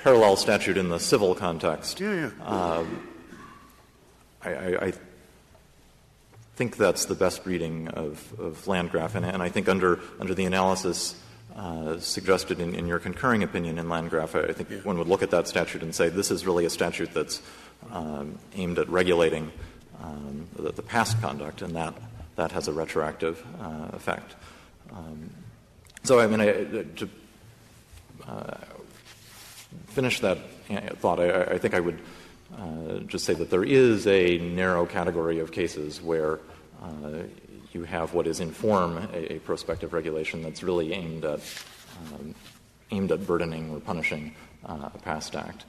Speaker 9: parallel statute in the civil context.
Speaker 5: Yeah.
Speaker 9: I think that's the best reading of Landgraf, and I think under the analysis suggested in your concurring opinion in Landgraf, I think one would look at that statute and say this is really a statute that's aimed at regulating the past conduct, and that has a retroactive effect. So, I mean, to finish that thought, I think I would just say that there is a narrow category of cases where you have what is in form a prospective regulation that's really aimed at burdening or punishing a past act.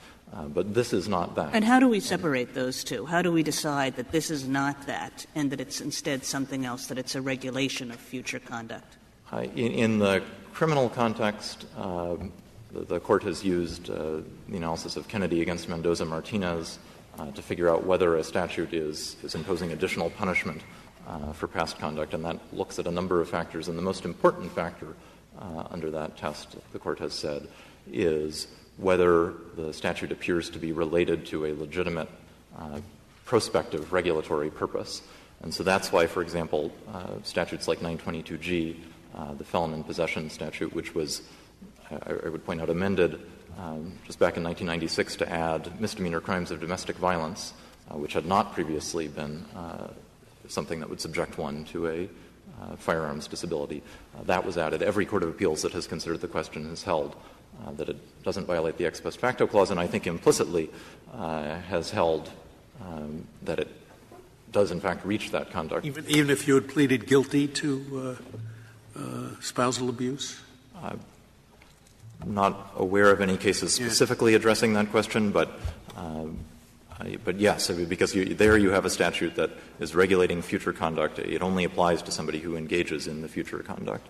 Speaker 9: But this is not that.
Speaker 6: And how do we separate those two? How do we decide that this is not that and that it's instead something else, that it's a regulation of future conduct?
Speaker 9: In the criminal context, the Court has used the analysis of Kennedy against Mendoza-Martinez to figure out whether a statute is imposing additional punishment for past conduct, and that looks at a number of factors. And the most important factor under that test, the Court has said, is whether the statute appears to be related to a legitimate prospective regulatory purpose. And so that's why, for example, statutes like 922G, the felon in possession statute, which was, I would point out, amended just back in 1996 to add misdemeanor crimes of domestic violence, which had not previously been something that would subject one to a firearms disability. That was added. Every court of appeals that has considered the question has held that it doesn't violate the ex post facto clause, and I think implicitly has held that it does, in fact, reach that conduct.
Speaker 5: Even if you had pleaded guilty to spousal abuse?
Speaker 9: I'm not aware of any cases specifically addressing that question, but yes, because there you have a statute that is regulating future conduct. It only applies to somebody who engages in the future conduct.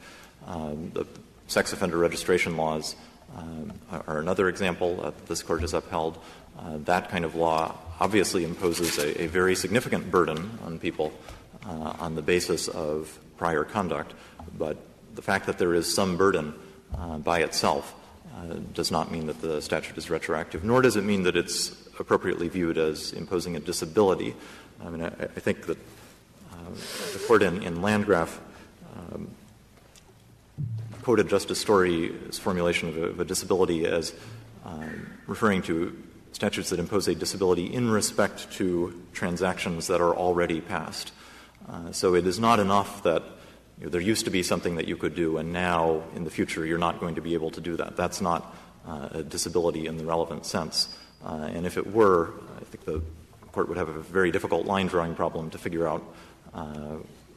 Speaker 9: The sex offender registration laws are another example that this Court has upheld. That kind of law obviously imposes a very significant burden on people on the basis of prior conduct, but the fact that there is some burden by itself does not mean that the statute is retroactive, nor does it mean that it's appropriately viewed as imposing a disability. I mean, I think that the Court in Landgraf quoted Justice Story's formulation of a disability as referring to statutes that impose a disability in respect to transactions that are already passed. So it is not enough that there used to be something that you could do, and now in the future you're not going to be able to do that. That's not a disability in the relevant sense. And if it were, I think the Court would have a very difficult line-drawing problem to figure out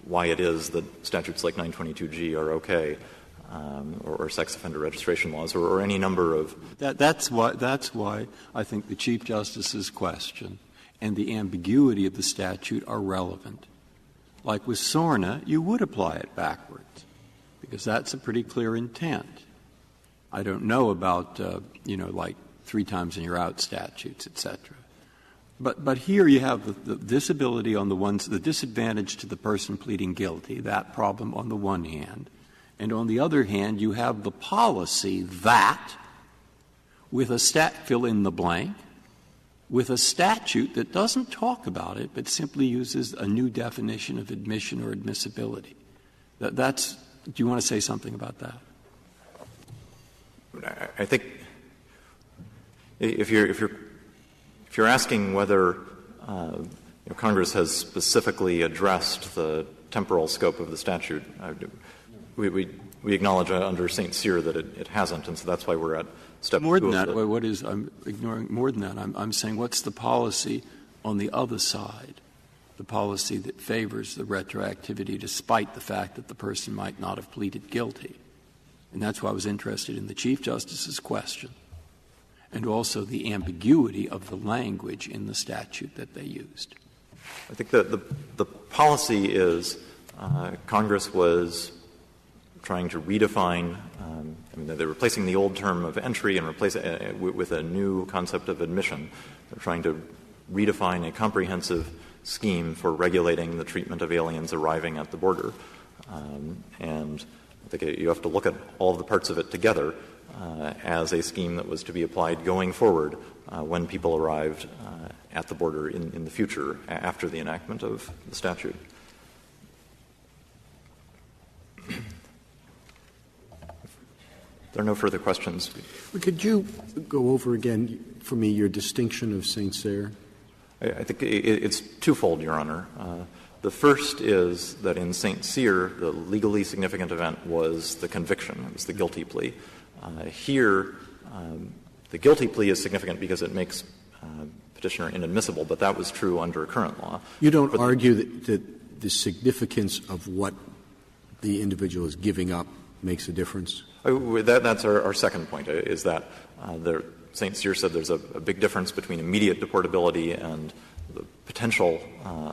Speaker 9: why it is that statutes like 922G are okay, or sex offender registration laws, or any number of —
Speaker 10: That's why I think the Chief Justice's question and the ambiguity of the statute are relevant. Like with SORNA, you would apply it backwards, because that's a pretty clear intent. I don't know about, like 3 times and you're out statutes, et cetera. But here you have the disability on the disadvantage to the person pleading guilty, that problem on the one hand. And on the other hand, you have the policy that, with a fill in the blank, with a statute that doesn't talk about it but simply uses a new definition of admission or admissibility. Do you want to say something about that?
Speaker 9: I think if you're asking whether Congress has specifically addressed the temporal scope of the statute, we acknowledge under St. Cyr that it hasn't, and so that's why we're at step 2.
Speaker 10: More than that, I'm ignoring more than that. I'm saying what's the policy on the other side, the policy that favors the retroactivity despite the fact that the person might not have pleaded guilty. And that's why I was interested in the Chief Justice's question, and also the ambiguity of the language in the statute that they used.
Speaker 9: I think that the policy is Congress was trying to redefine they're replacing the old term of entry and replace it with a new concept of admission. They're trying to redefine a comprehensive scheme for regulating the treatment of aliens arriving at the border. And I think you have to look at all of the parts of it together as a scheme that was to be applied going forward when people arrived at the border in the future after the enactment of the statute. If there are no further questions.
Speaker 1: Could you go over again for me your distinction of St. Cyr?
Speaker 9: I think it's twofold, Your Honor. The first is that in St. Cyr, the legally significant event was the conviction. It was the guilty plea. Here, the guilty plea is significant because it makes petitioner inadmissible, but that was true under current law.
Speaker 1: You don't argue that the significance of what the individual is giving up makes a difference?
Speaker 9: That's our second point, is that St. Cyr said there's a big difference between immediate deportability and the potential.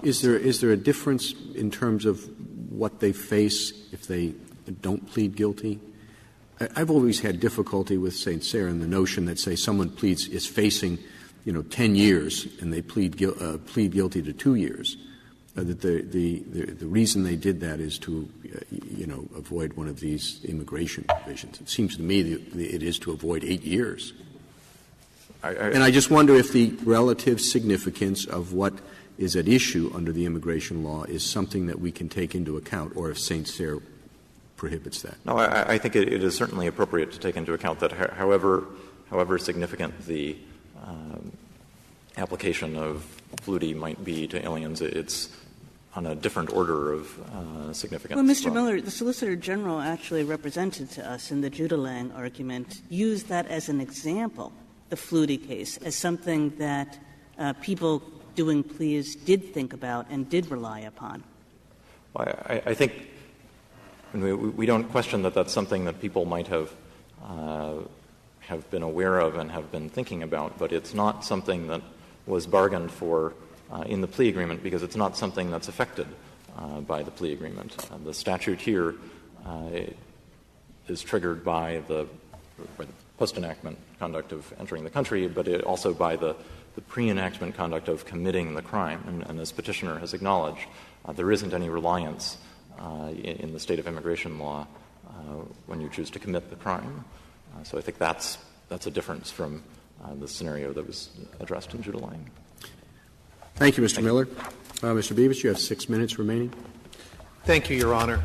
Speaker 1: Is there a difference in terms of what they face if they don't plead guilty? I've always had difficulty with St. Cyr and the notion that, say, someone is facing 10 years and they plead guilty to 2 years, that the reason they did that is to, avoid one of these immigration provisions. It seems to me that it is to avoid 8 years. And I just wonder if the relative significance of what is at issue under the immigration law is something that we can take into account, or if St. Cyr prohibits that.
Speaker 9: No, I think it is certainly appropriate to take into account that however significant the application of fluity might be to aliens, it's on a different order of significance.
Speaker 6: Well, Mr. Miller, the Solicitor General actually represented to us in the Judah Lang argument, used that as an example, the fluity case, as something that people doing pleas did think about and did rely upon.
Speaker 9: Well, I think we don't question that that's something that people might have been aware of and have been thinking about, but it's not something that was bargained for in the plea agreement, because it's not something that's affected by the plea agreement. The statute here is triggered by the post-enactment conduct of entering the country, but also by the pre-enactment conduct of committing the crime. And as Petitioner has acknowledged, there isn't any reliance in the state of immigration law when you choose to commit the crime. So I think that's a difference from the scenario that was addressed in Judah Lang.
Speaker 1: Thank you, Mr. Miller. Mr. Beavis, you have 6 minutes remaining.
Speaker 2: Thank you, Your Honor.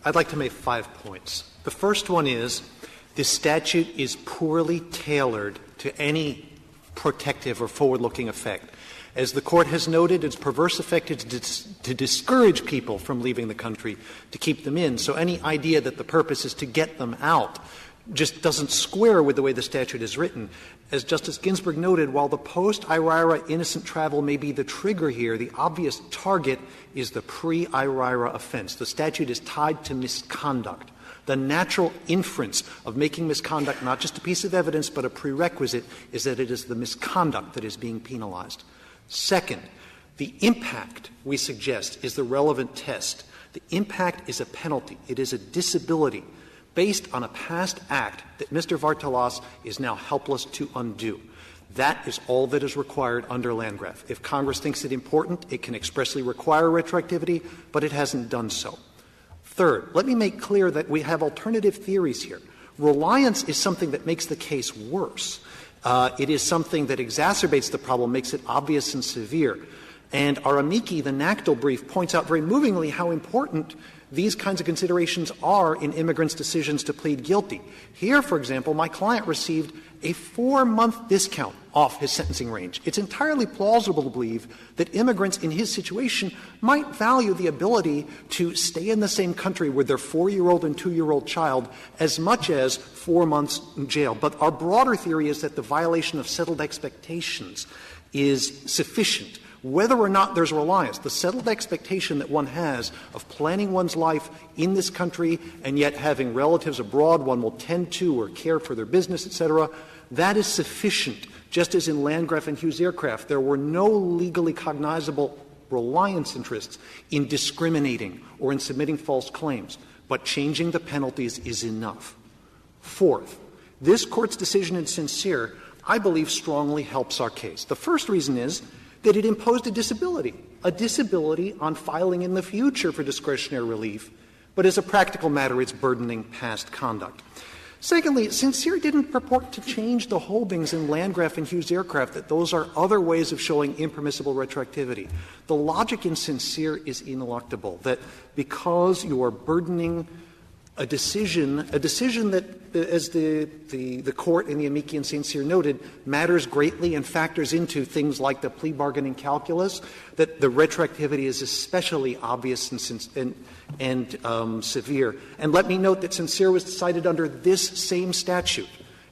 Speaker 2: I'd like to make 5 points. The first one is this statute is poorly tailored to any protective or forward-looking effect. As the Court has noted, its perverse effect is to discourage people from leaving the country, to keep them in. So any idea that the purpose is to get them out just doesn't square with the way the statute is written. As Justice Ginsburg noted, while the post-IRIRA innocent travel may be the trigger here, the obvious target is the pre-IRIRA offense. The statute is tied to misconduct. The natural inference of making misconduct not just a piece of evidence but a prerequisite is that it is the misconduct that is being penalized. Second, the impact, we suggest, is the relevant test. The impact is a penalty. It is a disability based on a past act that Mr. Vartelas is now helpless to undo. That is all that is required under Landgraf. If Congress thinks it important, it can expressly require retroactivity, but it hasn't done so. Third, let me make clear that we have alternative theories here. Reliance is something that makes the case worse. It is something that exacerbates the problem, makes it obvious and severe. And our amici, the NACDL brief, points out very movingly how important these kinds of considerations are in immigrants' decisions to plead guilty. Here, for example, my client received a 4-month discount off his sentencing range. It's entirely plausible to believe that immigrants in his situation might value the ability to stay in the same country with their 4-year-old and 2-year-old child as much as 4 months in jail. But our broader theory is that the violation of settled expectations is sufficient. Whether or not there's reliance, the settled expectation that one has of planning one's life in this country and yet having relatives abroad one will tend to or care for their business, etc., that is sufficient. Just as in Landgraf and Hughes Aircraft, there were no legally cognizable reliance interests in discriminating or in submitting false claims, but changing the penalties is enough. Fourth, this Court's decision in Sincere, I believe, strongly helps our case. The first reason is that it imposed a disability on filing in the future for discretionary relief, but as a practical matter, it's burdening past conduct. Secondly, Sincere didn't purport to change the holdings in Landgraf and Hughes Aircraft, that those are other ways of showing impermissible retroactivity. The logic in Sincere is ineluctable, that because you are burdening a decision that, as the Court in the amici and Sincere noted, matters greatly and factors into things like the plea bargaining calculus, that the retroactivity is especially obvious and severe. And let me note that Sincere was decided under this same statute,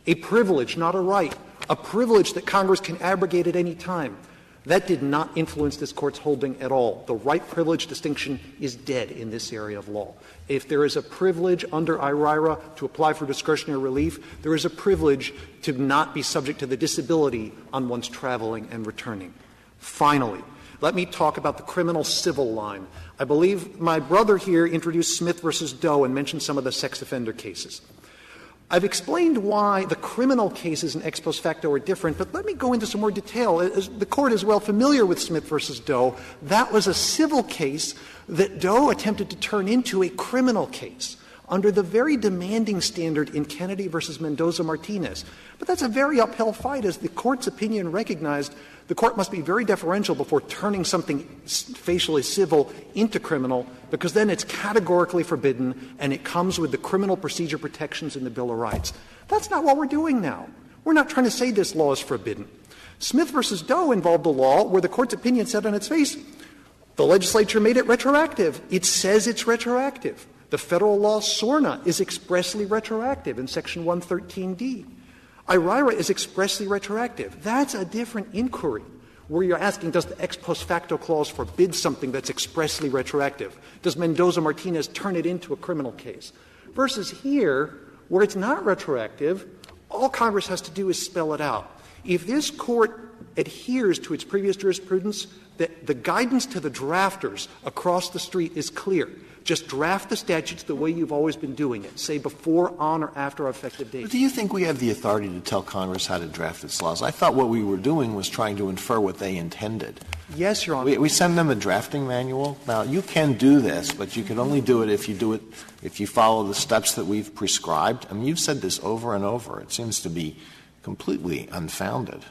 Speaker 2: a privilege, not a right, a privilege that Congress can abrogate at any time. That did not influence this Court's holding at all. The right-privilege distinction is dead in this area of law. If there is a privilege under IRIRA to apply for discretionary relief, there is a privilege to not be subject to the disability on one's traveling and returning. Finally, let me talk about the criminal-civil line. I believe my brother here introduced Smith v. Doe and mentioned some of the sex offender cases. I've explained why the criminal cases in ex post facto are different, but let me go into some more detail. As the Court is well familiar with Smith v. Doe. That was a civil case that Doe attempted to turn into a criminal case under the very demanding standard in Kennedy v. Mendoza-Martinez. But that's a very uphill fight. As the Court's opinion recognized, the Court must be very deferential before turning something facially civil into criminal, because then it's categorically forbidden and it comes with the criminal procedure protections in the Bill of Rights. That's not what we're doing now. We're not trying to say this law is forbidden. Smith v. Doe involved a law where the Court's opinion said on its face, the legislature made it retroactive. It says it's retroactive. The federal law SORNA is expressly retroactive in Section 113D. IRIRA is expressly retroactive. That's a different inquiry, where you're asking, does the ex post facto clause forbid something that's expressly retroactive? Does Mendoza-Martinez turn it into a criminal case? Versus here, where it's not retroactive, all Congress has to do is spell it out. If this Court adheres to its previous jurisprudence, the guidance to the drafters across the street is clear. Just draft the statutes the way you've always been doing it, say before, on, or after our effective date.
Speaker 4: But do you think we have the authority to tell Congress how to draft its laws? I thought what we were doing was trying to infer what they intended.
Speaker 2: Yes, Your Honor.
Speaker 4: We send them a drafting manual. Now, you can do this, but you can only do it if you follow the steps that we've prescribed. I mean, you've said this over and over. It seems to be completely unfounded.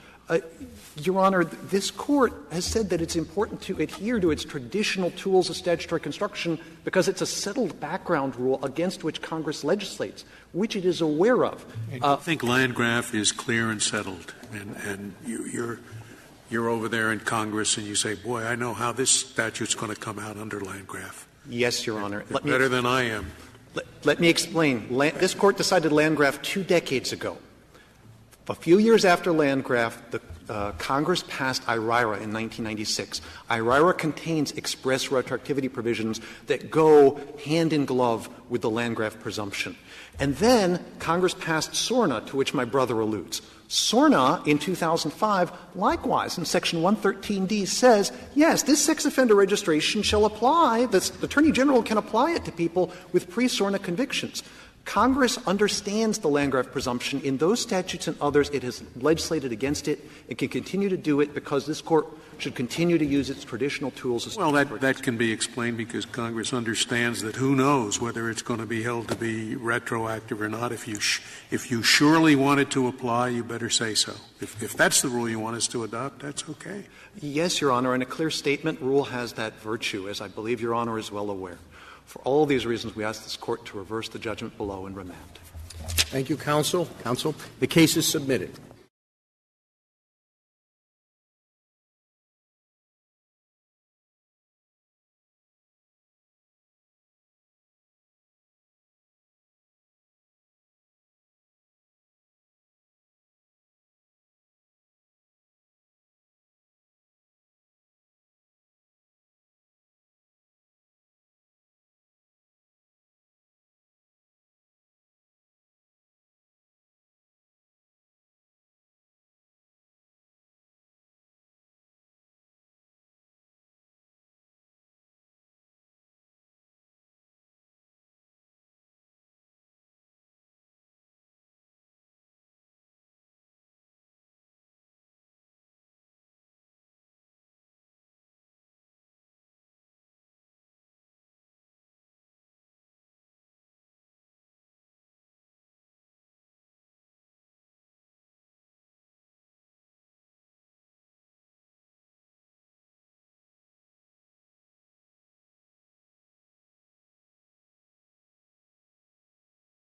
Speaker 2: Your Honor, this Court has said that it's important to adhere to its traditional tools of statutory construction because it's a settled background rule against which Congress legislates, which it is aware of.
Speaker 5: I think Landgraf is clear and settled, and you're over there in Congress and you say, boy, I know how this statute's going to come out under Landgraf.
Speaker 2: Yes, Your Honor.
Speaker 5: Better than I am.
Speaker 2: Let me explain. This Court decided Landgraf 2 decades ago. A few years after Landgraf, Congress passed IRIRA in 1996. IRIRA contains express retroactivity provisions that go hand in glove with the Landgraf presumption. And then Congress passed SORNA, to which my brother alludes. SORNA in 2005, likewise, in Section 113D says, yes, this sex offender registration shall apply, the Attorney General can apply it to people with pre-SORNA convictions. Congress understands the Landgraf presumption. In those statutes and others, it has legislated against it. It can continue to do it because this Court should continue to use its traditional tools.
Speaker 5: Well, that can be explained because Congress understands that who knows whether it's going to be held to be retroactive or not. If you surely want it to apply, you better say so. If that's the rule you want us to adopt, that's okay.
Speaker 2: Yes, Your Honor, and a clear statement rule has that virtue, as I believe Your Honor is well aware. For all these reasons, we ask this Court to reverse the judgment below and remand.
Speaker 1: Thank you, counsel. Counsel, the case is submitted.